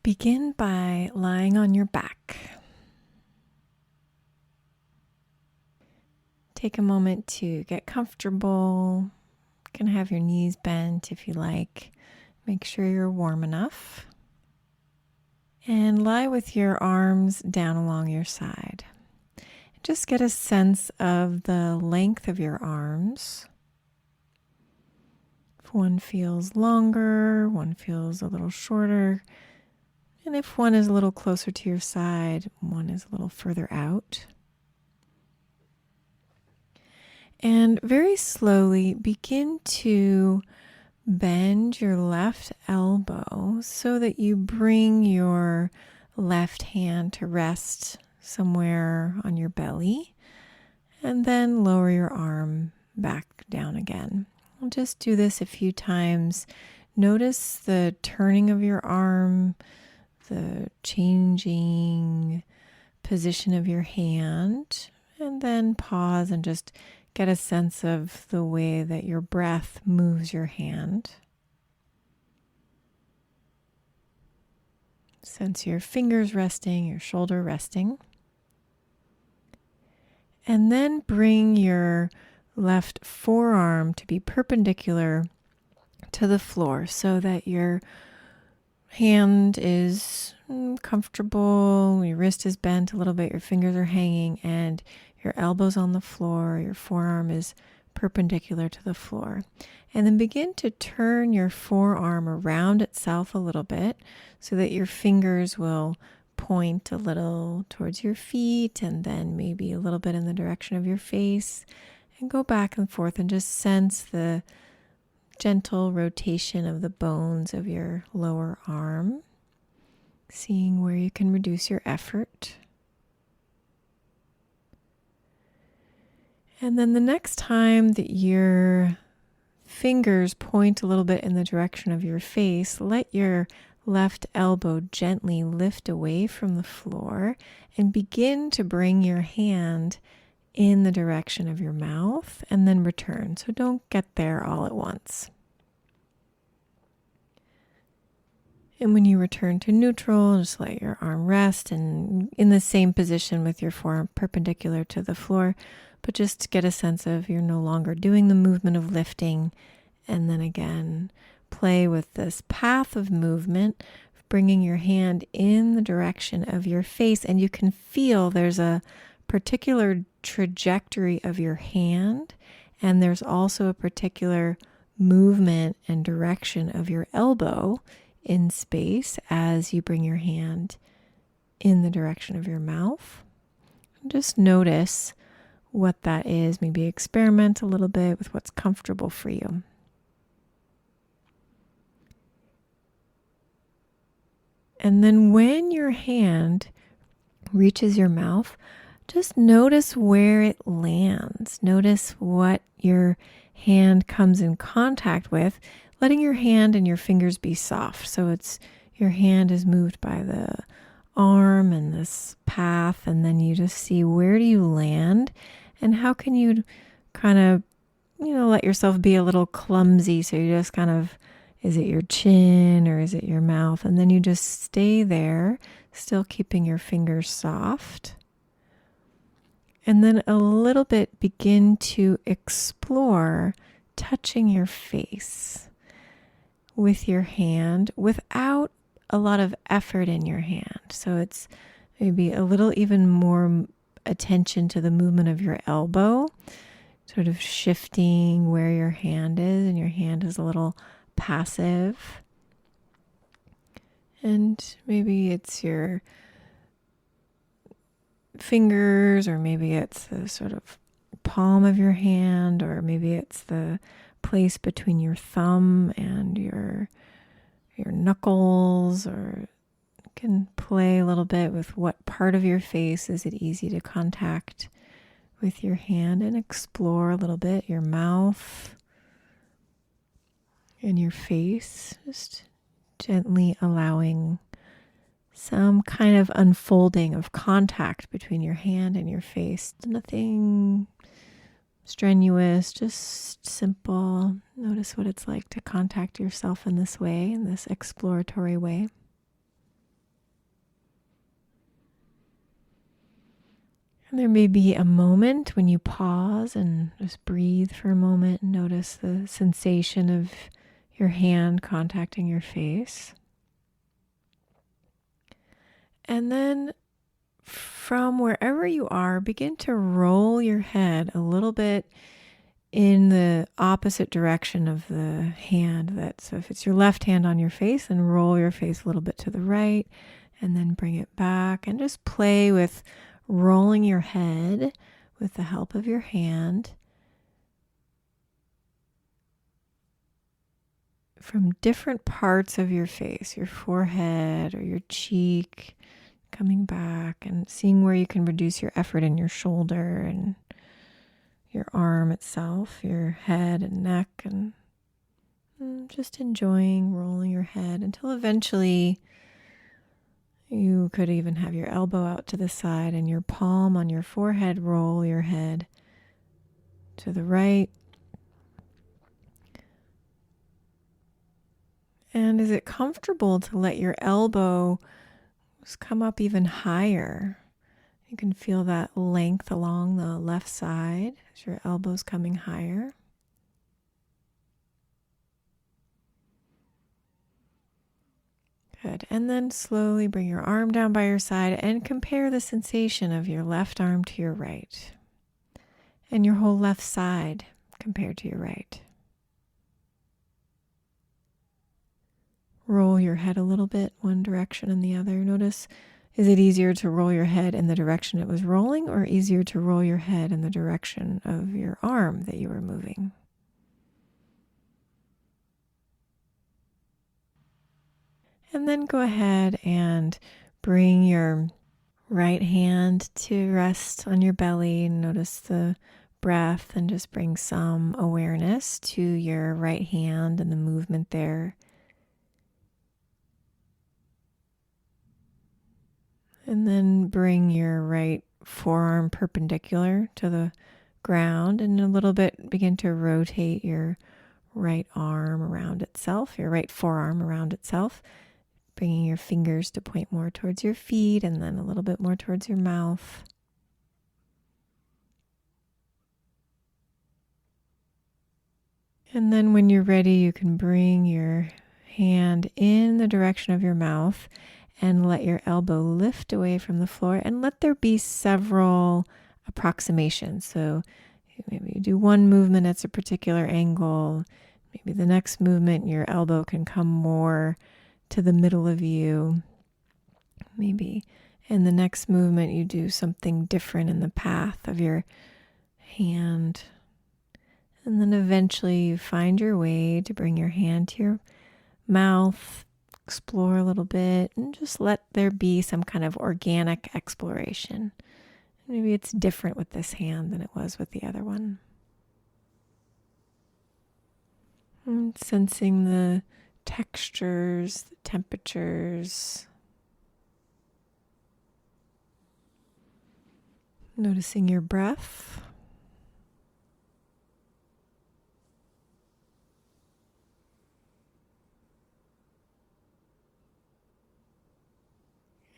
Begin by lying on your back. Take a moment to get comfortable. You can have your knees bent if you like. Make sure you're warm enough. And lie with your arms down along your side. Just get a sense of the length of your arms. If one feels longer, one feels a little shorter. And if one is a little closer to your side, one is a little further out. And very slowly begin to bend your left elbow so that you bring your left hand to rest somewhere on your belly, and then lower your arm back down again. We'll just do this a few times. Notice the turning of your arm, the changing position of your hand, and then pause and just get a sense of the way that your breath moves your hand. Sense your fingers resting, your shoulder resting. And then bring your left forearm to be perpendicular to the floor so that your hand is comfortable, your wrist is bent a little bit, your fingers are hanging, and your elbow's on the floor, your forearm is perpendicular to the floor. And then begin to turn your forearm around itself a little bit so that your fingers will point a little towards your feet and then maybe a little bit in the direction of your face, and go back and forth and just sense the gentle rotation of the bones of your lower arm, seeing where you can reduce your effort. And then the next time that your fingers point a little bit in the direction of your face, let your left elbow gently lift away from the floor and begin to bring your hand in the direction of your mouth and then return. So don't get there all at once. And when you return to neutral, just let your arm rest and in the same position with your forearm perpendicular to the floor, but just get a sense of you're no longer doing the movement of lifting. And then again, play with this path of movement, bringing your hand in the direction of your face. And you can feel there's a particular trajectory of your hand, and there's also a particular movement and direction of your elbow in space as you bring your hand in the direction of your mouth. Just notice what that is. Maybe experiment a little bit with what's comfortable for you. And then when your hand reaches your mouth, just notice where it lands. Notice what your hand comes in contact with, letting your hand and your fingers be soft. So it's your hand is moved by the arm and this path, and then you just see where do you land and how can you kind of, let yourself be a little clumsy. So you just kind of, is it your chin or is it your mouth? And then you just stay there, still keeping your fingers soft. And then a little bit begin to explore touching your face with your hand without a lot of effort in your hand. So it's maybe a little even more attention to the movement of your elbow, sort of shifting where your hand is, and your hand is a little passive. And maybe it's your fingers, or maybe it's the sort of palm of your hand, or maybe it's the place between your thumb and your knuckles, or you can play a little bit with what part of your face is it easy to contact with your hand, and explore a little bit your mouth and your face, just gently allowing some kind of unfolding of contact between your hand and your face. Nothing strenuous, just simple. Notice what it's like to contact yourself in this way, in this exploratory way. There may be a moment when you pause and just breathe for a moment and notice the sensation of your hand contacting your face. And then from wherever you are, begin to roll your head a little bit in the opposite direction of the hand. So if it's your left hand on your face, then roll your face a little bit to the right and then bring it back, and just play with rolling your head with the help of your hand from different parts of your face, your forehead or your cheek, coming back and seeing where you can reduce your effort in your shoulder and your arm itself, your head and neck, and just enjoying rolling your head until eventually you could even have your elbow out to the side and your palm on your forehead, roll your head to the right. And is it comfortable to let your elbow just come up even higher? You can feel that length along the left side as your elbow's coming higher. Good. And then slowly bring your arm down by your side and compare the sensation of your left arm to your right and your whole left side compared to your right. Roll your head a little bit, one direction and the other. Notice, is it easier to roll your head in the direction it was rolling, or easier to roll your head in the direction of your arm that you were moving? And then go ahead and bring your right hand to rest on your belly. Notice the breath and just bring some awareness to your right hand and the movement there. And then bring your right forearm perpendicular to the ground and a little bit begin to rotate your right arm around itself, your right forearm around itself, bringing your fingers to point more towards your feet and then a little bit more towards your mouth. And then when you're ready, you can bring your hand in the direction of your mouth and let your elbow lift away from the floor, and let there be several approximations. So maybe you do one movement at a particular angle. Maybe the next movement, your elbow can come more to the middle of you. Maybe in the next movement, you do something different in the path of your hand. And then eventually you find your way to bring your hand to your mouth, explore a little bit, and just let there be some kind of organic exploration. Maybe it's different with this hand than it was with the other one. And sensing the textures, the temperatures. Noticing your breath.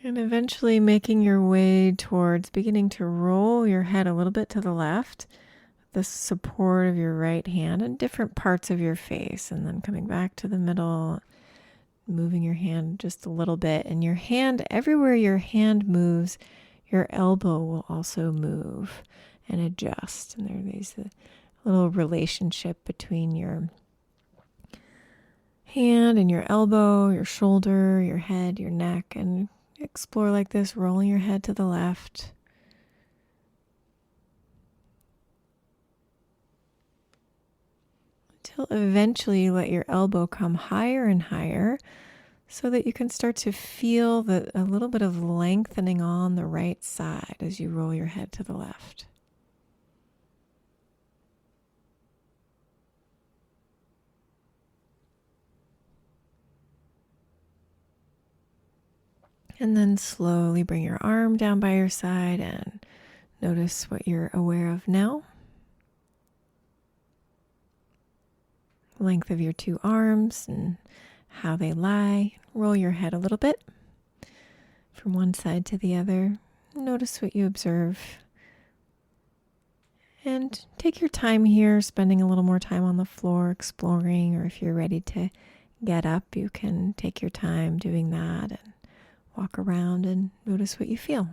And eventually making your way towards beginning to roll your head a little bit to the left, the support of your right hand and different parts of your face, and then coming back to the middle, moving your hand just a little bit. And your hand, everywhere your hand moves, your elbow will also move and adjust. And there's a little relationship between your hand and your elbow, your shoulder, your head, your neck, and explore like this, rolling your head to the left. Until eventually you let your elbow come higher and higher so that you can start to feel a little bit of lengthening on the right side as you roll your head to the left. And then slowly bring your arm down by your side and notice what you're aware of now. Length of your two arms and how they lie. Roll your head a little bit from one side to the other. Notice what you observe And take your time here, spending a little more time on the floor exploring, or if you're ready to get up, you can take your time doing that and walk around and notice what you feel.